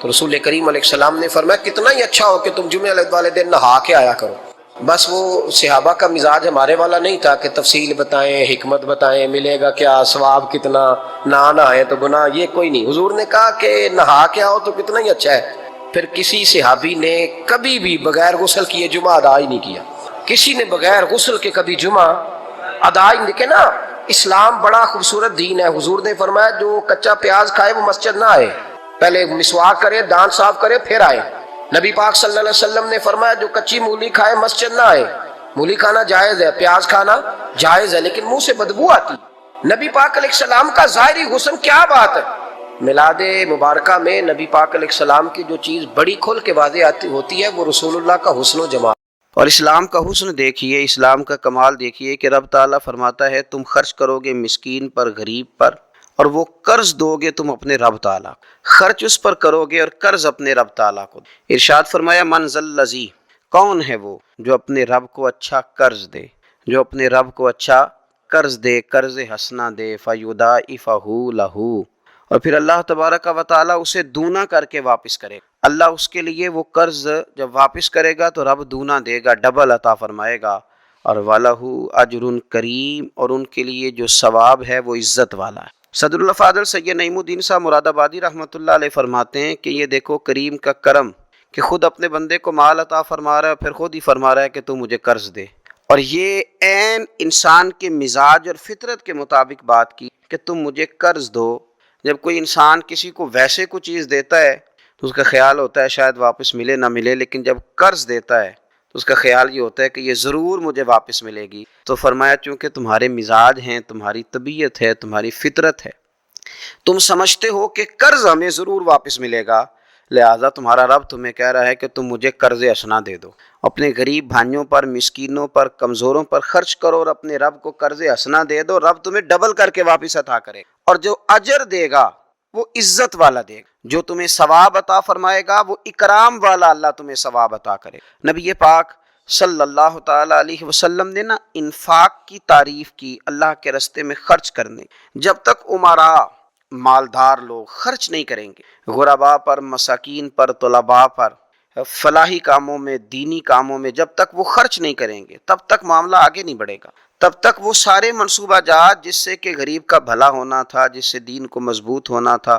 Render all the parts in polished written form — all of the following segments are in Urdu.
تو رسول کریم علیہ السلام نے فرمایا کتنا ہی اچھا ہو کہ تم جمعے والے دن نہا کے آیا کرو۔ بس وہ صحابہ کا مزاج ہمارے والا نہیں تھا کہ تفصیل بتائیں، حکمت بتائیں، ملے گا کیا، ثواب کتنا، نہ نہائے تو گناہ، یہ کوئی نہیں۔ حضور نے کہا کہ نہا کے آؤ تو کتنا ہی اچھا ہے۔ پھر کسی صحابی نے کبھی بھی بغیر غسل کیے جمعہ ادا ہی نہیں کیا، کسی نے بغیر غسل کے کبھی جمعہ ادا ہی نہیں۔ دیکھیں نا، اسلام بڑا خوبصورت دین ہے۔ حضور نے فرمایا جو کچا پیاز کھائے وہ مسجد نہ آئے، پہلے مسواک کرے، دانت صاف کرے، پھر آئے۔ نبی پاک صلی اللہ علیہ وسلم نے فرمایا جو کچی مولی کھائے مسجد نہ آئے۔ مولی کھانا جائز ہے، پیاز کھانا جائز ہے، لیکن منہ سے بدبو آتی۔ نبی پاک علیہ السلام کا ظاہری حسن کیا بات ہے۔ میلاد مبارکہ میں نبی پاک علیہ السلام کی جو چیز بڑی کھل کے واضح ہوتی ہے وہ رسول اللہ کا حسن و جمال۔ اور اسلام کا حسن دیکھیے، اسلام کا کمال دیکھیے کہ رب تعالیٰ فرماتا ہے تم خرچ کرو گے مسکین پر، غریب پر، اور وہ قرض دو گے تم اپنے رب تعالیٰ، خرچ اس پر کرو گے اور قرض اپنے رب تعالیٰ کو۔ ارشاد فرمایا من ذا الذی، کون ہے وہ جو اپنے رب کو اچھا قرض دے، جو اپنے رب کو اچھا قرض دے، قرض حسنہ دے، فیضاعفہ لہ، اور پھر اللہ تبارک و تعالیٰ اسے دونا کر کے واپس کرے۔ اللہ اس کے لیے وہ قرض جب واپس کرے گا تو رب دونا دے گا، ڈبل عطا فرمائے گا۔ اور وَلَهُ اجر کریم، اور ان کے لیے جو ثواب ہے وہ عزت والا ہے۔ صدر الفاضل سید نعیم الدین صاحب مراد آبادی رحمۃ اللہ علیہ فرماتے ہیں کہ یہ دیکھو کریم کا کرم کہ خود اپنے بندے کو مال عطا فرما رہا ہے، پھر خود ہی فرما رہا ہے کہ تو مجھے قرض دے۔ اور یہ عین انسان کے مزاج اور فطرت کے مطابق بات کی کہ تم مجھے قرض دو۔ جب کوئی انسان کسی کو ویسے کوئی چیز دیتا ہے تو اس کا خیال ہوتا ہے شاید واپس ملے نہ ملے، لیکن جب قرض دیتا ہے تو اس کا خیال یہ ہوتا ہے کہ یہ ضرور مجھے واپس ملے گی۔ تو فرمایا چونکہ تمہارے مزاج ہیں، تمہاری طبیعت ہے، تمہاری فطرت ہے، تم سمجھتے ہو کہ قرض ہمیں ضرور واپس ملے گا، لہٰذا تمہارا رب تمہیں کہہ رہا ہے کہ تم مجھے قرض حسنہ دے دو، اپنے غریب بھائیوں پر، مسکینوں پر، کمزوروں پر خرچ کرو اور اپنے رب کو قرض حسنہ دے دو، رب تمہیں ڈبل کر کے واپس عطا کرے۔ اور جو اجر دے گا وہ عزت والا دے گا، جو تمہیں ثواب عطا فرمائے گا وہ اکرام والا اللہ تمہیں ثواب عطا کرے۔ نبی پاک صلی اللہ تعالی علیہ وسلم نے نا انفاق کی تعریف کی، اللہ کے راستے میں خرچ کرنے۔ جب تک امراء مالدار لوگ خرچ نہیں کریں گے غرباء پر، مساکین پر، طلباء پر، فلاحی کاموں میں، دینی کاموں میں، جب تک وہ خرچ نہیں کریں گے تب تک معاملہ آگے نہیں بڑھے گا۔ تب تک وہ سارے منصوبہ جات جس سے کہ غریب کا بھلا ہونا تھا، جس سے دین کو مضبوط ہونا تھا،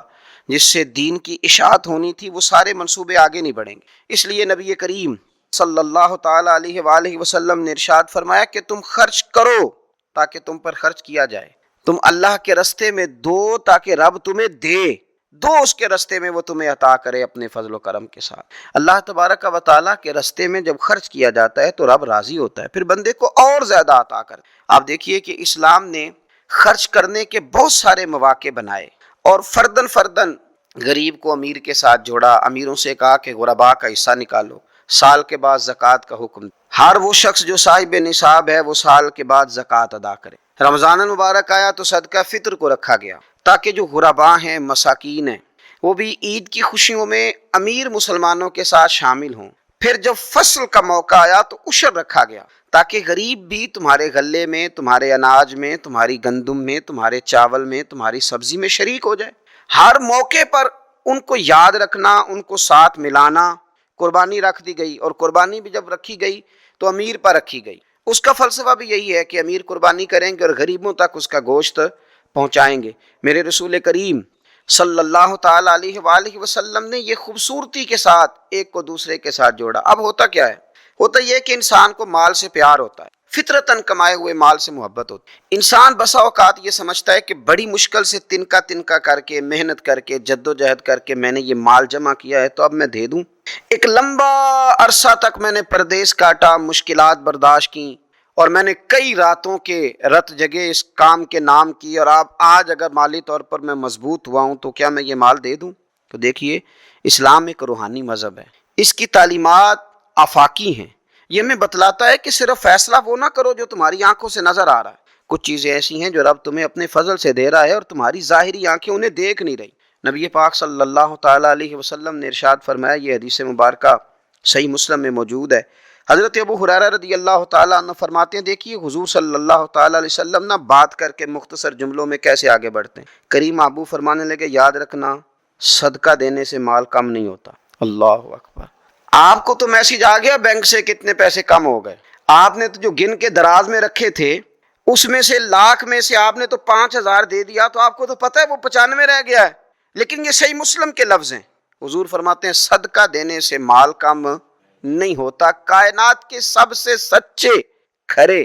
جس سے دین کی اشاعت ہونی تھی، وہ سارے منصوبے آگے نہیں بڑھیں گے۔ اس لیے نبی کریم صلی اللہ تعالی علیہ وآلہ وسلم نے ارشاد فرمایا کہ تم خرچ کرو تاکہ تم پر خرچ کیا جائے، تم اللہ کے راستے میں دو تاکہ رب تمہیں دے، دو اس کے راستے میں وہ تمہیں عطا کرے اپنے فضل و کرم کے ساتھ۔ اللہ تبارک و تعالیٰ کے راستے میں جب خرچ کیا جاتا ہے تو رب راضی ہوتا ہے، پھر بندے کو اور زیادہ عطا کرے۔ آپ دیکھیے کہ اسلام نے خرچ کرنے کے بہت سارے مواقع بنائے اور فردن فردن غریب کو امیر کے ساتھ جوڑا، امیروں سے کہا کہ غرباء کا حصہ نکالو، سال کے بعد زکوٰۃ کا حکم، ہر وہ شخص جو صاحب نصاب ہے وہ سال کے بعد زکوٰۃ ادا کرے۔ رمضان المبارک آیا تو صدقہ فطر کو رکھا گیا تاکہ جو غرباء ہیں، مساکین ہیں، وہ بھی عید کی خوشیوں میں امیر مسلمانوں کے ساتھ شامل ہوں۔ پھر جب فصل کا موقع آیا تو عشر رکھا گیا تاکہ غریب بھی تمہارے غلے میں، تمہارے اناج میں، تمہاری گندم میں، تمہارے چاول میں، تمہاری سبزی میں شریک ہو جائے۔ ہر موقع پر ان کو یاد رکھنا، ان کو ساتھ ملانا۔ قربانی رکھ دی گئی، اور قربانی بھی جب رکھی گئی تو امیر پر رکھی گئی۔ اس کا فلسفہ بھی یہی ہے کہ امیر قربانی کریں گے اور غریبوں تک اس کا گوشت پہنچائیں گے۔ میرے رسول کریم صلی اللہ تعالی علیہ وآلہ وسلم نے یہ خوبصورتی کے ساتھ ایک کو دوسرے کے ساتھ جوڑا۔ اب ہوتا کیا ہے؟ ہوتا یہ کہ انسان کو مال سے پیار ہوتا ہے، فطرتاً کمائے ہوئے مال سے محبت ہوتی ہے۔ انسان بسا اوقات یہ سمجھتا ہے کہ بڑی مشکل سے تنکا تنکا کر کے، محنت کر کے، جد و جہد کر کے میں نے یہ مال جمع کیا ہے تو اب میں دے دوں۔ ایک لمبا عرصہ تک میں نے پردیس کاٹا، مشکلات برداشت کی، اور میں نے کئی راتوں کے رت جگے اس کام کے نام کی، اور آج اگر مالی طور پر میں مضبوط ہوا ہوں تو کیا میں یہ مال دے دوں؟ تو دیکھیے اسلام ایک روحانی مذہب ہے، اس کی تعلیمات آفاقی ہیں۔ یہ ہمیں بتلاتا ہے کہ صرف فیصلہ وہ نہ کرو جو تمہاری آنکھوں سے نظر آ رہا ہے، کچھ چیزیں ایسی ہیں جو رب تمہیں اپنے فضل سے دے رہا ہے اور تمہاری ظاہری آنکھیں انہیں دیکھ نہیں رہی۔ نبی پاک صلی اللہ تعالی علیہ وسلم نے ارشاد فرمایا، یہ حدیث مبارکہ صحیح مسلم میں موجود ہے، حضرت ابو ہریرہ رضی اللہ تعالیٰ عنہ فرماتے ہیں، دیکھیے حضور صلی اللہ تعالیٰ علیہ وسلم نہ بات کر کے مختصر جملوں میں کیسے آگے بڑھتے ہیں۔ کریم ابو فرمانے لگے، یاد رکھنا صدقہ دینے سے مال کم نہیں ہوتا۔ اللہ اکبر۔ آپ کو تو میسج آ گیا بینک سے کتنے پیسے کم ہو گئے، آپ نے تو جو گن کے دراز میں رکھے تھے اس میں سے لاکھ میں سے آپ نے تو 5,000 دے دیا، تو آپ کو تو پتہ ہے وہ 95 رہ گیا ہے۔ لیکن یہ صحیح مسلم کے لفظ ہیں، حضور فرماتے ہیں صدقہ دینے سے مال کم نہیں ہوتا۔ کائنات کے سب سے سچے، کھرے،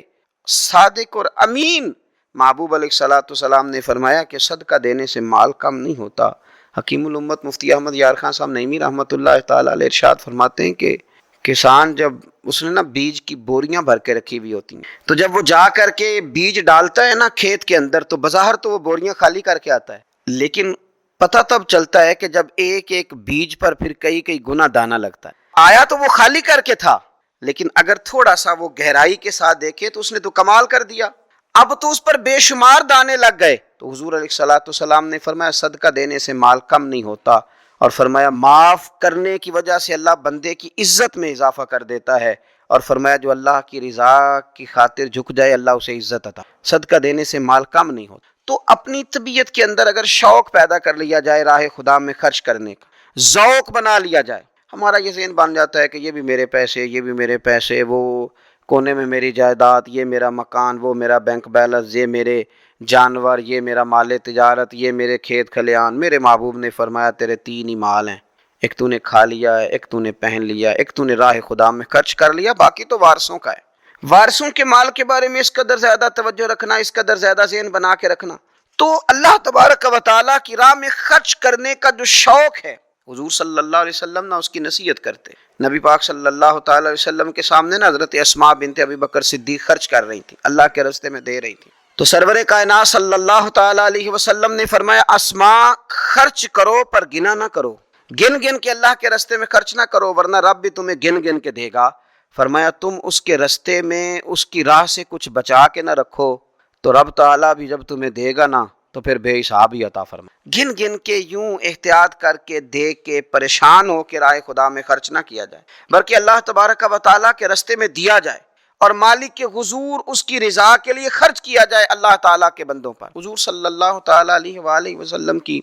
صادق اور امین محبوب علیہ الصلوۃ والسلام نے فرمایا کہ صدقہ دینے سے مال کم نہیں ہوتا۔ حکیم الامت مفتی احمد یار خان صاحب نعیمی رحمۃ اللہ تعالی علیہ ارشاد فرماتے ہیں کہ کسان جب اس نے بیج کی بوریاں بھر کے رکھی ہوئی ہوتی ہیں، تو جب وہ جا کر کے بیج ڈالتا ہے کھیت کے اندر، تو بظاہر تو وہ بوریاں خالی کر کے آتا ہے، لیکن پتہ تب چلتا ہے کہ جب ایک ایک بیج پر پھر کئی کئی گنا دانہ لگتا ہے۔ آیا تو وہ خالی کر کے تھا، لیکن اگر تھوڑا سا وہ گہرائی کے ساتھ دیکھے تو اس نے تو کمال کر دیا، اب تو اس پر بے شمار دانے لگ گئے۔ تو حضور علیہ الصلوۃ والسلام نے فرمایا صدقہ دینے سے مال کم نہیں ہوتا، اور فرمایا معاف کرنے کی وجہ سے اللہ بندے کی عزت میں اضافہ کر دیتا ہے، اور فرمایا جو اللہ کی رضا کی خاطر جھک جائے اللہ اسے عزت عطا۔ صدقہ دینے سے مال کم نہیں ہوتا۔ تو اپنی طبیعت کے اندر اگر شوق پیدا کر لیا جائے راہ خدا میں خرچ کرنے کا، ذوق بنا لیا جائے، ہمارا یہ ذہن بن جاتا ہے کہ یہ بھی میرے پیسے، یہ بھی میرے پیسے، وہ کونے میں میری جائیداد، یہ میرا مکان، وہ میرا بینک بیلنس، یہ میرے جانور، یہ میرا مال تجارت، یہ میرے کھیت کھلیان۔ میرے محبوب نے فرمایا تیرے 3 ہی مال ہیں، ایک تو نے کھا لیا ہے، ایک تو نے پہن لیا، ایک تو نے راہ خدا میں خرچ کر لیا، باقی تو وارثوں کا ہے۔ وارثوں کے مال کے بارے میں اس قدر زیادہ توجہ رکھنا، اس قدر زیادہ ذہن بنا کے رکھنا، تو اللہ تبارک و تعالیٰ کی راہ میں خرچ کرنے کا جو شوق ہے، حضور صلی اللہ علیہ وسلم نہ اس کی نصیحت کرتے۔ نبی پاک صلی اللہ تعالی علیہ وسلم کے سامنے نا حضرت اسماء بنت ابی بکر صدیق خرچ کر رہی تھی، اللہ کے راستے میں دے رہی تھی، تو سرور کائنات صلی اللہ تعالی علیہ وسلم نے فرمایا اسماء خرچ کرو پر گنا نہ کرو، گن گن کے اللہ کے راستے میں خرچ نہ کرو، ورنہ رب بھی تمہیں گن گن کے دے گا۔ فرمایا تم اس کے راستے میں اس کی راہ سے کچھ بچا کے نہ رکھو تو رب تعالیٰ بھی جب تمہیں دے گا نا تو پھر بے حساب ہی عطا فرمائے۔ گن گن کے یوں احتیاط کر کے دے کے پریشان ہو کے راہ خدا میں خرچ نہ کیا جائے، بلکہ اللہ تبارک و تعالیٰ کے راستے میں دیا جائے اور مالک کے حضور اس کی رضا کے لیے خرچ کیا جائے اللہ تعالیٰ کے بندوں پر۔ حضور صلی اللہ تعالیٰ علیہ وآلہ وسلم کی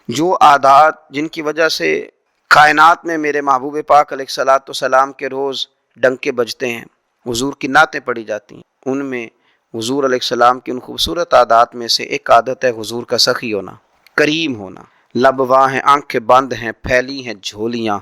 جو عادات جن کی وجہ سے کائنات میں میرے محبوب پاک علیہ الصلوۃ والسلام کے روز ڈنکے بجتے ہیں، حضور کی نعتیں پڑھی جاتی ہیں، ان میں حضور علیہ السلام کی ان خوبصورت عادات میں سے ایک عادت ہے حضور کا سخی ہونا، کریم ہونا۔ لب واں ہیں آنکھیں بند ہیں پھیلی ہیں جھولیاں،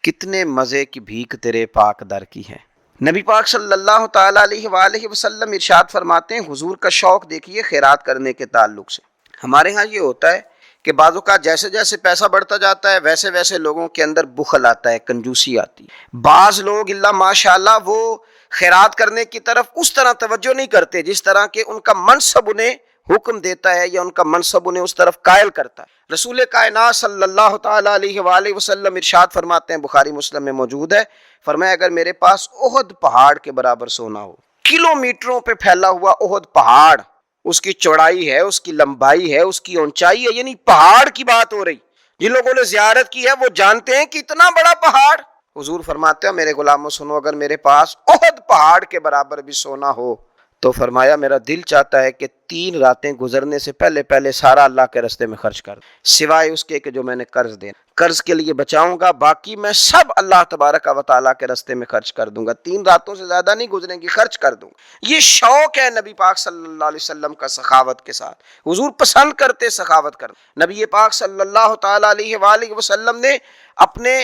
کتنے مزے کی بھیک تیرے پاک در کی ہے۔ نبی پاک صلی اللہ تعالیٰ علیہ وآلہ وسلم ارشاد فرماتے ہیں حضور کا شوق دیکھیے خیرات کرنے کے تعلق سے۔ ہمارے ہاں یہ ہوتا ہے کہ بعض اوقات جیسے جیسے پیسہ بڑھتا جاتا ہے ویسے ویسے لوگوں کے اندر بخل آتا ہے، کنجوسی آتی ہے۔ بعض لوگ اللہ ماشاءاللہ وہ خیرات کرنے کی طرف اس طرح توجہ نہیں کرتے جس طرح کہ ان کا منصب انہیں حکم دیتا ہے یا ان کا منصب انہیں اس طرف قائل کرتا ہے۔ رسول کائنات صلی اللہ تعالیٰ علیہ وآلہ وسلم ارشاد فرماتے ہیں، بخاری مسلم میں موجود ہے، فرمایا اگر میرے پاس احد پہاڑ کے برابر سونا ہو، کلومیٹروں پہ پھیلا ہوا احد پہاڑ، اس کی چوڑائی ہے، اس کی لمبائی ہے، اس کی اونچائی ہے، یعنی پہاڑ کی بات ہو رہی، جن لوگوں نے زیارت کی ہے وہ جانتے ہیں کہ اتنا بڑا پہاڑ۔ حضور فرماتے ہیں میرے غلاموں سنو، اگر میرے پاس احد پہاڑ کے برابر بھی سونا ہو تو فرمایا میرا دل چاہتا ہے کہ 3 راتیں گزرنے سے پہلے پہلے سارا اللہ کے راستے میں خرچ کر دوں، سوائے اس کے کہ جو میں نے قرض دینا، قرض کے لیے بچاؤں گا، باقی میں سب اللہ تبارک و تعالیٰ کے راستے میں خرچ کر دوں گا، 3 راتوں سے زیادہ نہیں گزریں گی، خرچ کر دوں گا۔ یہ شوق ہے نبی پاک صلی اللہ علیہ وسلم کا سخاوت کے ساتھ، حضور پسند کرتے سخاوت کرنا۔ نبی پاک صلی اللہ تعالیٰ علیہ وآلہ وسلم نے اپنے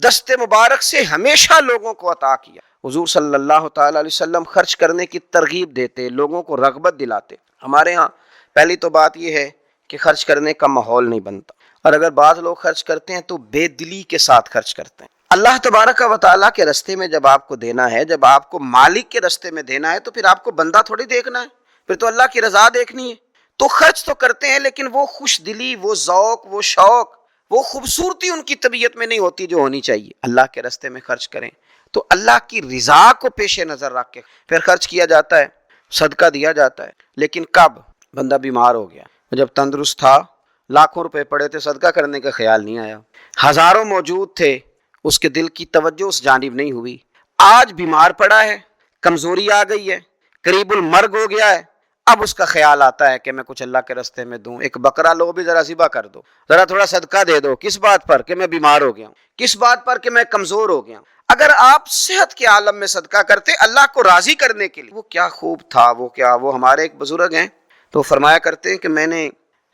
دست مبارک سے ہمیشہ لوگوں کو عطا کیا۔ حضور صلی اللہ تعالیٰ علیہ وسلم خرچ کرنے کی ترغیب دیتے، لوگوں کو رغبت دلاتے۔ ہمارے ہاں پہلی تو بات یہ ہے کہ خرچ کرنے کا ماحول نہیں بنتا، اور اگر بعض لوگ خرچ کرتے ہیں تو بے دلی کے ساتھ خرچ کرتے ہیں۔ اللہ تبارک و تعالیٰ کے راستے میں جب آپ کو دینا ہے، جب آپ کو مالک کے راستے میں دینا ہے تو پھر آپ کو بندہ تھوڑی دیکھنا ہے، پھر تو اللہ کی رضا دیکھنی ہے۔ تو خرچ تو کرتے ہیں لیکن وہ خوش دلی، وہ ذوق، وہ شوق، وہ خوبصورتی ان کی طبیعت میں نہیں ہوتی جو ہونی چاہیے۔ اللہ کے راستے میں خرچ کریں تو اللہ کی رضا کو پیش نظر رکھ کے پھر خرچ کیا جاتا ہے، صدقہ دیا جاتا ہے۔ لیکن کب بندہ بیمار ہو گیا، جب تندرست تھا، لاکھوں روپے پڑے تھے، صدقہ کرنے کا خیال نہیں آیا، ہزاروں موجود تھے، اس کے دل کی توجہ اس جانب نہیں ہوئی، آج بیمار پڑا ہے، کمزوری آ گئی ہے، قریب المرگ ہو گیا ہے، اب اس کا خیال آتا ہے کہ میں کچھ اللہ کے راستے میں دوں، ایک بکرا لو بھی ذرا ذبح کر دو، ذرا تھوڑا صدقہ دے دو، کس بات پر؟ کہ میں بیمار ہو گیا ہوں، کس بات پر؟ کہ میں کمزور ہو گیا ہوں۔ اگر آپ صحت کے عالم میں صدقہ کرتے اللہ کو راضی کرنے کے لیے، وہ کیا خوب تھا، وہ ہمارے ایک بزرگ ہیں تو فرمایا کرتے ہیں کہ میں نے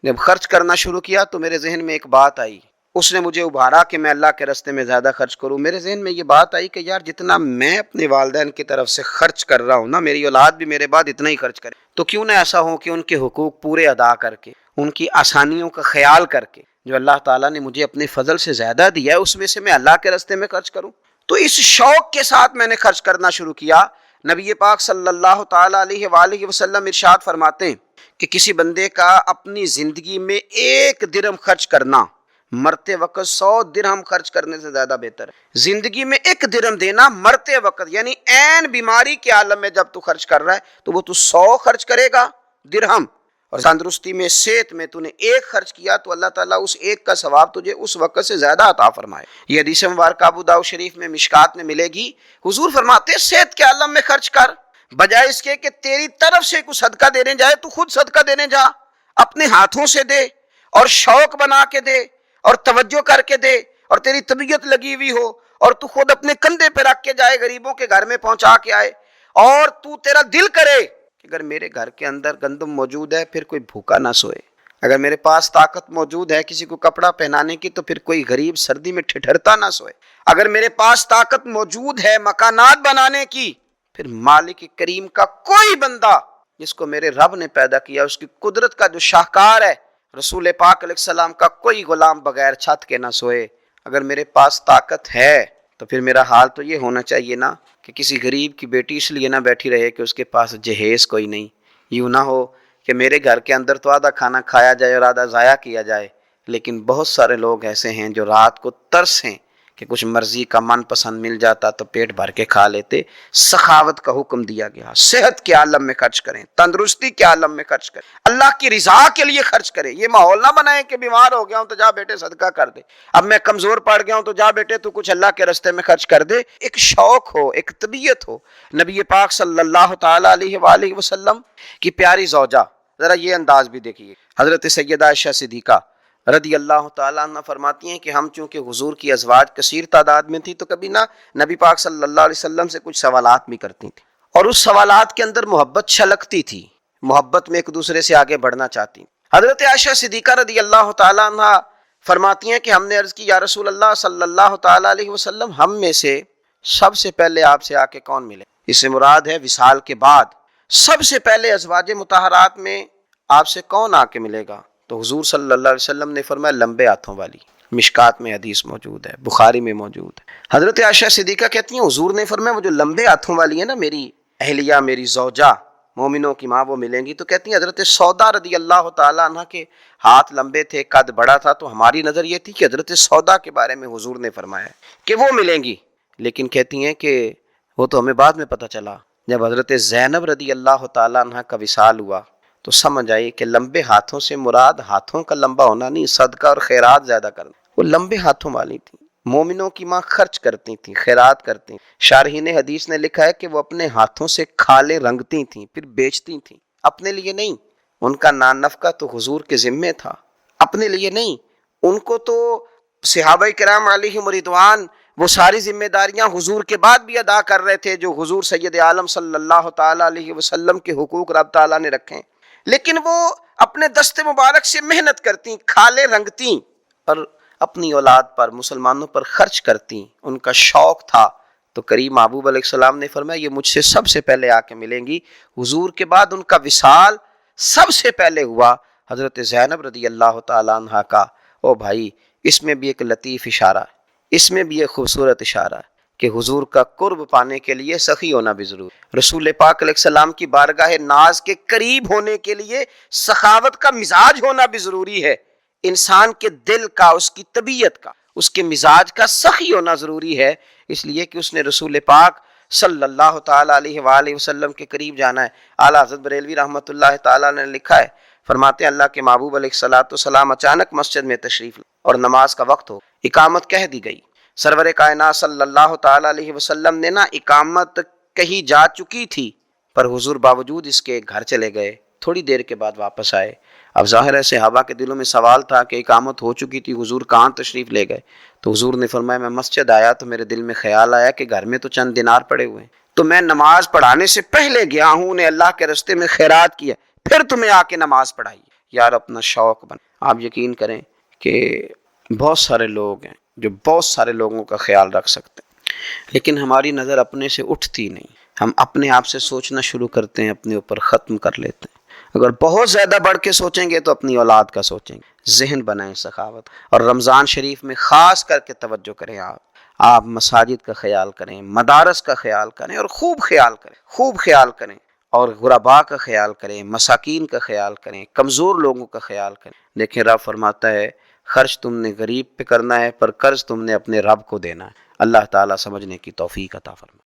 جب خرچ کرنا شروع کیا تو میرے ذہن میں ایک بات آئی، اس نے مجھے ابھارا کہ میں اللہ کے راستے میں زیادہ خرچ کروں۔ میرے ذہن میں یہ بات آئی کہ یار جتنا میں اپنے والدین کی طرف سے خرچ کر رہا ہوں نا، میری اولاد بھی میرے بعد اتنا ہی خرچ کرے، تو کیوں نہ ایسا ہو کہ ان کے حقوق پورے ادا کر کے، ان کی آسانیوں کا خیال کر کے، جو اللہ تعالیٰ نے مجھے اپنے فضل سے زیادہ دیا ہے اس میں سے میں اللہ کے راستے میں خرچ کروں۔ تو اس شوق کے ساتھ میں نے خرچ کرنا شروع کیا۔ نبی پاک صلی اللہ تعالیٰ علیہ وآلہ وسلم ارشاد فرماتے ہیں کہ کسی بندے کا اپنی زندگی میں 1 درہم خرچ کرنا مرتے وقت 100 درہم خرچ کرنے سے زیادہ بہتر ہے۔ زندگی میں 1 درہم دینا مرتے وقت، یعنی عین بیماری کے عالم میں جب تو خرچ کر رہا ہے تو وہ تو 100 خرچ کرے گا درہم، اور تندرستی میں، صحت میں تو نے 1 خرچ کیا تو اللہ تعالیٰ اس 1 کا ثواب تجھے اس وقت سے زیادہ عطا فرمائے۔ یہ حدیث مبارکہ ابو داؤد شریف میں مشکات میں ملے گی۔ حضور فرماتے ہیں صحت کے عالم میں خرچ کر، بجائے اس کے کہ تیری طرف سے کوئی صدقہ دینے جائے تو خود صدقہ دینے جا، اپنے ہاتھوں سے دے اور شوق بنا کے دے اور توجہ کر کے دے، اور تیری طبیعت لگی ہوئی ہو اور تو خود اپنے کندھے پہ رکھ کے جائے، غریبوں کے گھر میں پہنچا کے آئے، اور تو تیرا دل کرے کہ اگر میرے گھر کے اندر گندم موجود ہے پھر کوئی بھوکا نہ سوئے، اگر میرے پاس طاقت موجود ہے کسی کو کپڑا پہنانے کی تو پھر کوئی غریب سردی میں ٹھٹھرتا نہ سوئے، اگر میرے پاس طاقت موجود ہے مکانات بنانے کی، پھر مالک کریم کا کوئی بندہ جس کو میرے رب نے پیدا کیا، اس کی قدرت کا جو شاہکار ہے رسول پاک علیہ السلام کا، کوئی غلام بغیر چھت کے نہ سوئے۔ اگر میرے پاس طاقت ہے تو پھر میرا حال تو یہ ہونا چاہیے نا کہ کسی غریب کی بیٹی اس لیے نہ بیٹھی رہے کہ اس کے پاس جہیز کوئی نہیں، یوں نہ ہو کہ میرے گھر کے اندر تو آدھا کھانا کھایا جائے اور آدھا ضائع کیا جائے، لیکن بہت سارے لوگ ایسے ہیں جو رات کو ترسیں کہ کچھ مرضی کا من پسند مل جاتا تو پیٹ بھر کے کھا لیتے۔ سخاوت کا حکم دیا گیا، صحت کے عالم میں خرچ کریں، تندرستی کے عالم میں خرچ کریں، اللہ کی رضا کے لیے خرچ کریں۔ یہ ماحول نہ بنائیں کہ بیمار ہو گیا ہوں تو جا بیٹے صدقہ کر دے، اب میں کمزور پڑ گیا ہوں تو جا بیٹے تو کچھ اللہ کے راستے میں خرچ کر دے۔ ایک شوق ہو، ایک طبیعت ہو۔ نبی پاک صلی اللہ تعالیٰ علیہ وآلہ وسلم کی پیاری زوجہ، ذرا یہ انداز بھی دیکھیے، حضرت سیدہ عائشہ صدیقہ رضی اللہ تعالیٰ عنہ فرماتی ہیں کہ ہم چونکہ حضور کی ازواج کثیر تعداد میں تھی تو کبھی نہ نبی پاک صلی اللہ علیہ وسلم سے کچھ سوالات بھی کرتی تھیں، اور اس سوالات کے اندر محبت چھلکتی تھی، محبت میں ایک دوسرے سے آگے بڑھنا چاہتی۔ حضرت عائشہ صدیقہ رضی اللہ تعالیٰ عنہ فرماتی ہیں کہ ہم نے عرض کی یا رسول اللہ صلی اللہ تعالیٰ علیہ وسلم، ہم میں سے سب سے پہلے آپ سے آ کے کون ملے؟ اس سے مراد ہے وصال کے بعد سب سے پہلے ازواج مطہرات میں آپ سے کون آ کے ملے گا؟ تو حضور صلی اللہ علیہ وسلم نے فرمایا لمبے ہاتھوں والی۔ مشکات میں حدیث موجود ہے، بخاری میں موجود ہے۔ حضرت عائشہ صدیقہ کہتی ہیں حضور نے فرمایا وہ جو لمبے ہاتھوں والی ہے نا، میری اہلیہ، میری زوجہ، مومنوں کی ماں، وہ ملیں گی۔ تو کہتی ہیں حضرت سودا رضی اللہ تعالیٰ عنہ کے ہاتھ لمبے تھے، قد بڑا تھا، تو ہماری نظر یہ تھی کہ حضرت سودا کے بارے میں حضور نے فرمایا کہ وہ ملیں گی، لیکن کہتی ہیں کہ وہ تو ہمیں بعد میں پتہ چلا جب حضرت زینب رضی اللہ تعالیٰ عنہ کا وصال ہوا تو سمجھ آئی کہ لمبے ہاتھوں سے مراد ہاتھوں کا لمبا ہونا نہیں، صدقہ اور خیرات زیادہ کرنا۔ وہ لمبے ہاتھوں والی تھی، مومنوں کی ماں، خرچ کرتی تھیں، خیرات کرتی تھیں۔ شارحین حدیث نے لکھا ہے کہ وہ اپنے ہاتھوں سے کھالیں رنگتی تھیں پھر بیچتی تھیں، اپنے لیے نہیں۔ ان کا نان نفقہ تو حضور کے ذمے تھا، اپنے لیے نہیں۔ ان کو تو صحابہ کرام علیہم رضوان وہ ساری ذمہ داریاں حضور کے بعد بھی ادا کر رہے تھے جو حضور سید عالم صلی اللہ تعالیٰ علیہ وسلم کے حقوق رب تعالیٰ نے رکھے، لیکن وہ اپنے دست مبارک سے محنت کرتی، کھالیں رنگتی اور اپنی اولاد پر، مسلمانوں پر خرچ کرتی۔ ان کا شوق تھا۔ تو کریم محبوب علیہ السلام نے فرمایا یہ مجھ سے سب سے پہلے آ کے ملیں گی۔ حضور کے بعد ان کا وصال سب سے پہلے ہوا حضرت زینب رضی اللہ تعالیٰ عنہ کا۔ او بھائی، اس میں بھی ایک لطیف اشارہ ہے، اس میں بھی ایک خوبصورت اشارہ ہے کہ حضور کا قرب پانے کے لیے سخی ہونا بھی ضروری ہے۔ رسول پاک علیہ السلام کی بارگاہ ناز کے قریب ہونے کے لیے سخاوت کا مزاج ہونا بھی ضروری ہے۔ انسان کے دل کا، اس کی طبیعت کا، اس کے مزاج کا سخی ہونا ضروری ہے، اس لیے کہ اس نے رسول پاک صلی اللہ تعالیٰ علیہ وآلہ وسلم کے قریب جانا ہے۔ اعلیٰ حضرت بریلوی رحمۃ اللہ تعالیٰ نے لکھا ہے، فرماتے ہیں اللہ کے محبوب علیہ السلام اچانک مسجد میں تشریف اور نماز کا وقت ہو، اقامت کہہ دی گئی۔ سرور کائنات صلی اللہ تعالیٰ علیہ وسلم نے اقامت کہی جا چکی تھی، پر حضور باوجود اس کے گھر چلے گئے، تھوڑی دیر کے بعد واپس آئے. اب ظاہر ہے صحابہ کے دلوں میں سوال تھا کہ اقامت ہو چکی تھی، حضور کہاں تشریف لے گئے؟ تو حضور نے فرمایا میں مسجد آیا تو میرے دل میں خیال آیا کہ گھر میں تو چند دینار پڑے ہوئے ہیں، تو میں نماز پڑھانے سے پہلے گیا ہوں، نے اللہ کے راستے میں خیرات کیا، پھر تمہیں آ کے نماز پڑھائی. یار اپنا شوق بن. آپ یقین کریں کہ بہت سارے لوگ ہیں جو بہت سارے لوگوں کا خیال رکھ سکتے ہیں، لیکن ہماری نظر اپنے سے اٹھتی نہیں. ہم اپنے آپ سے سوچنا شروع کرتے ہیں، اپنے اوپر ختم کر لیتے ہیں. اگر بہت زیادہ بڑھ کے سوچیں گے تو اپنی اولاد کا سوچیں گے. ذہن بنائیں سخاوت. اور رمضان شریف میں خاص کر کے توجہ کریں. آپ مساجد کا خیال کریں، مدارس کا خیال کریں، اور خوب خیال کریں اور غرباء کا خیال کریں، مساکین کا خیال کریں، کمزور لوگوں کا خیال کریں. دیکھیں رب فرماتا ہے خرچ تم نے غریب پہ کرنا ہے، پر قرض تم نے اپنے رب کو دینا ہے. اللہ تعالیٰ سمجھنے کی توفیق عطا فرمائے.